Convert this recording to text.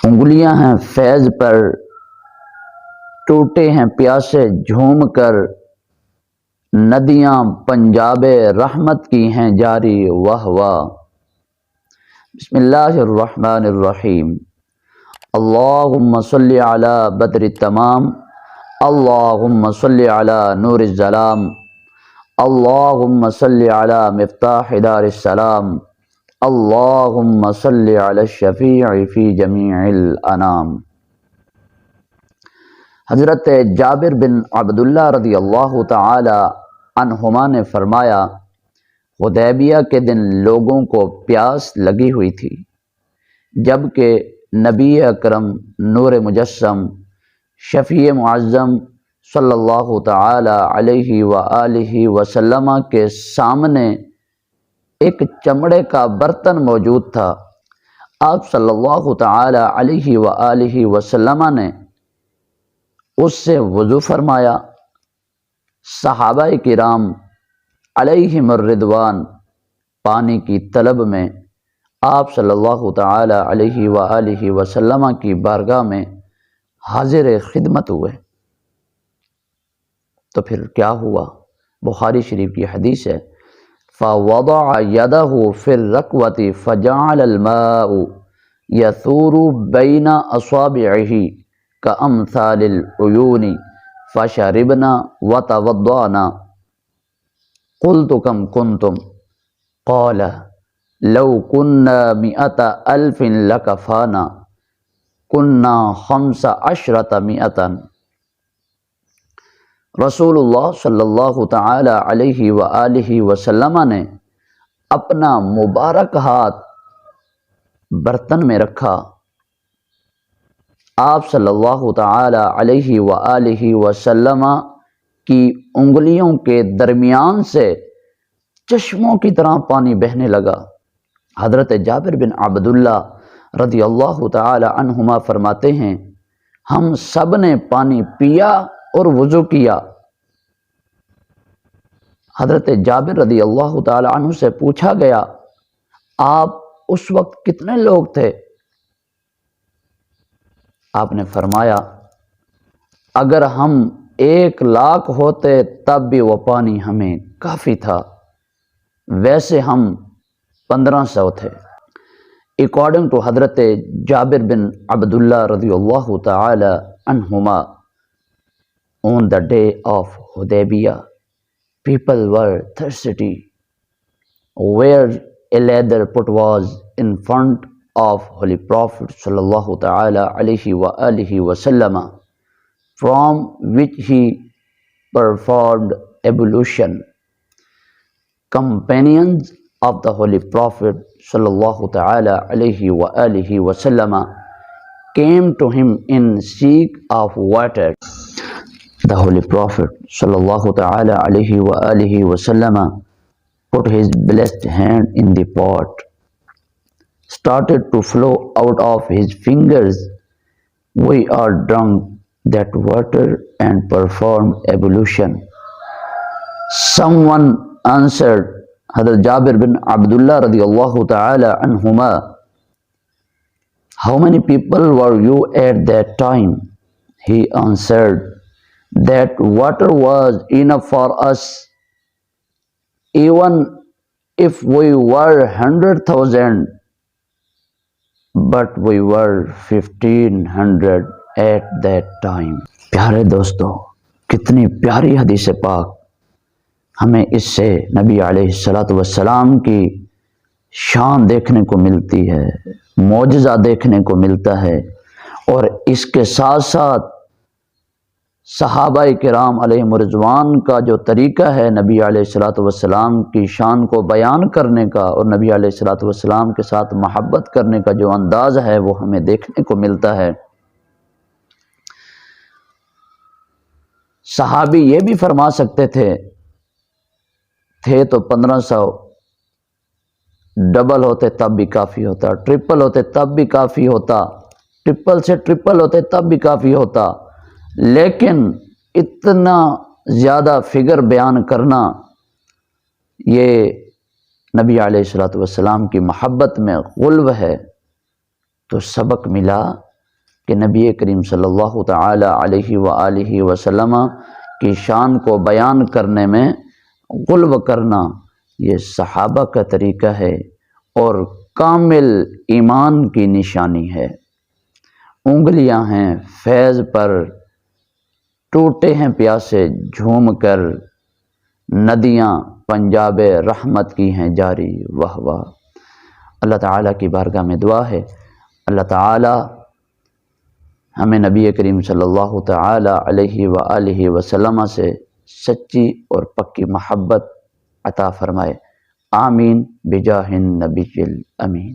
انگلیاں ہیں فیض پر، ٹوٹے ہیں پیاسے جھوم کر، ندیاں پنجاب رحمت کی ہیں جاری واہ واہ۔ بسم اللہ الرحمن الرحیم۔ اللہم صلی علی بدر التمام، اللہم صلی علی نور الظلام، اللہم صلی علی مفتاح دار السلام، اللہم صلی علی الشفیع فی جمیع الانام۔ حضرت جابر بن عبداللہ رضی اللہ تعالی عنہما نے فرمایا، حدیبیہ کے دن لوگوں کو پیاس لگی ہوئی تھی، جبکہ نبی اکرم نور مجسم شفیع معظم صلی اللہ تعالی علیہ وآلہ وسلم کے سامنے ایک چمڑے کا برتن موجود تھا۔ آپ صلی اللہ تعالی علیہ وآلہ وسلم نے اس سے وضو فرمایا۔ صحابہ کرام علیہم الرضوان پانی کی طلب میں آپ صلی اللہ تعالی علیہ وآلہ وسلم کی بارگاہ میں حاضر خدمت ہوئے۔ تو پھر کیا ہوا؟ بخاری شریف کی حدیث ہے، فَوَضَعَ يَدَهُ فِي الرَّكْوَةِ فَجَعَلَ الْمَاءُ يَثُورُ بَيْنَ أَصَابِعِهِ كَأَمْثَالِ الْعُيُونِ فَشَرِبْنَا وَتَوَضَّأْنَا۔ قُلْتُ كَمْ كُنْتُمْ؟ قَالَ لَوْ كُنَّا 100,000 لَكَفَانَا، كُنَّا 15 رسول اللہ صلی اللہ تعالی علیہ وآلہ وسلم نے اپنا مبارک ہاتھ برتن میں رکھا، آپ صلی اللہ تعالی علیہ وآلہ وسلم کی انگلیوں کے درمیان سے چشموں کی طرح پانی بہنے لگا۔ حضرت جابر بن عبداللہ رضی اللہ تعالی عنہما فرماتے ہیں، ہم سب نے پانی پیا اور وضو کیا۔ حضرت جابر رضی اللہ تعالی عنہ سے پوچھا گیا، آپ اس وقت کتنے لوگ تھے؟ آپ نے فرمایا، اگر ہم 1,00,000 ہوتے تب بھی وہ پانی ہمیں کافی تھا، ویسے ہم 1500 تھے۔ According to حضرت جابر بن عبداللہ رضی اللہ تعالی عنہما، on the day of Hudaybiyah, people were thirsty, where a leather pot was in front of Holy Prophet sallallahu ta'ala alayhi wa alihi wasallam, from which he performed ablution. Companions of the Holy Prophet sallallahu ta'ala alayhi wa alihi wasallam came to him in seek of water. The Holy Prophet sallallahu ta'ala alayhi wa alihi wasallam put his blessed hand in the pot, started to flow out of his fingers. We are drunk that water and performed ablution. Someone answered, Hazrat Jabir bin Abdullah radiyallahu ta'ala anhuma, how many people were you at that time? He answered, that water was enough for us, even if we were 100,000, but we were 1,500 at that time. پیارے دوستو، کتنی پیاری حدیث پاک، ہمیں اس سے نبی علیہ الصلوۃ والسلام کی شان دیکھنے کو ملتی ہے، معجزہ دیکھنے کو ملتا ہے، اور اس کے ساتھ ساتھ صحابہ کرام علیہم الرضوان کا جو طریقہ ہے نبی علیہ الصلوۃ والسلام کی شان کو بیان کرنے کا، اور نبی علیہ الصلوۃ والسلام کے ساتھ محبت کرنے کا جو انداز ہے وہ ہمیں دیکھنے کو ملتا ہے۔ صحابی یہ بھی فرما سکتے تھے تو 1500، ڈبل ہوتے تب بھی کافی ہوتا، ٹرپل ہوتے تب بھی کافی ہوتا، ٹرپل سے ٹرپل ہوتے تب بھی کافی ہوتا، لیکن اتنا زیادہ فگر بیان کرنا یہ نبی علیہ الصلوۃ والسلام کی محبت میں غلو ہے۔ تو سبق ملا کہ نبی کریم صلی اللہ تعالی علیہ وآلہ وسلم کی شان کو بیان کرنے میں غلو کرنا یہ صحابہ کا طریقہ ہے اور کامل ایمان کی نشانی ہے۔ انگلیاں ہیں فیض پر، ٹوٹے ہیں پیاسے جھوم کر، ندیاں پنجاب رحمت کی ہیں جاری، واہ واہ۔ اللہ تعالیٰ کی بارگاہ میں دعا ہے اللہ تعالیٰ ہمیں نبی کریم صلی اللہ تعالی علیہ وآلہ وسلم سے سچی اور پکی محبت عطا فرمائے، آمین بجاہ النبی الامین۔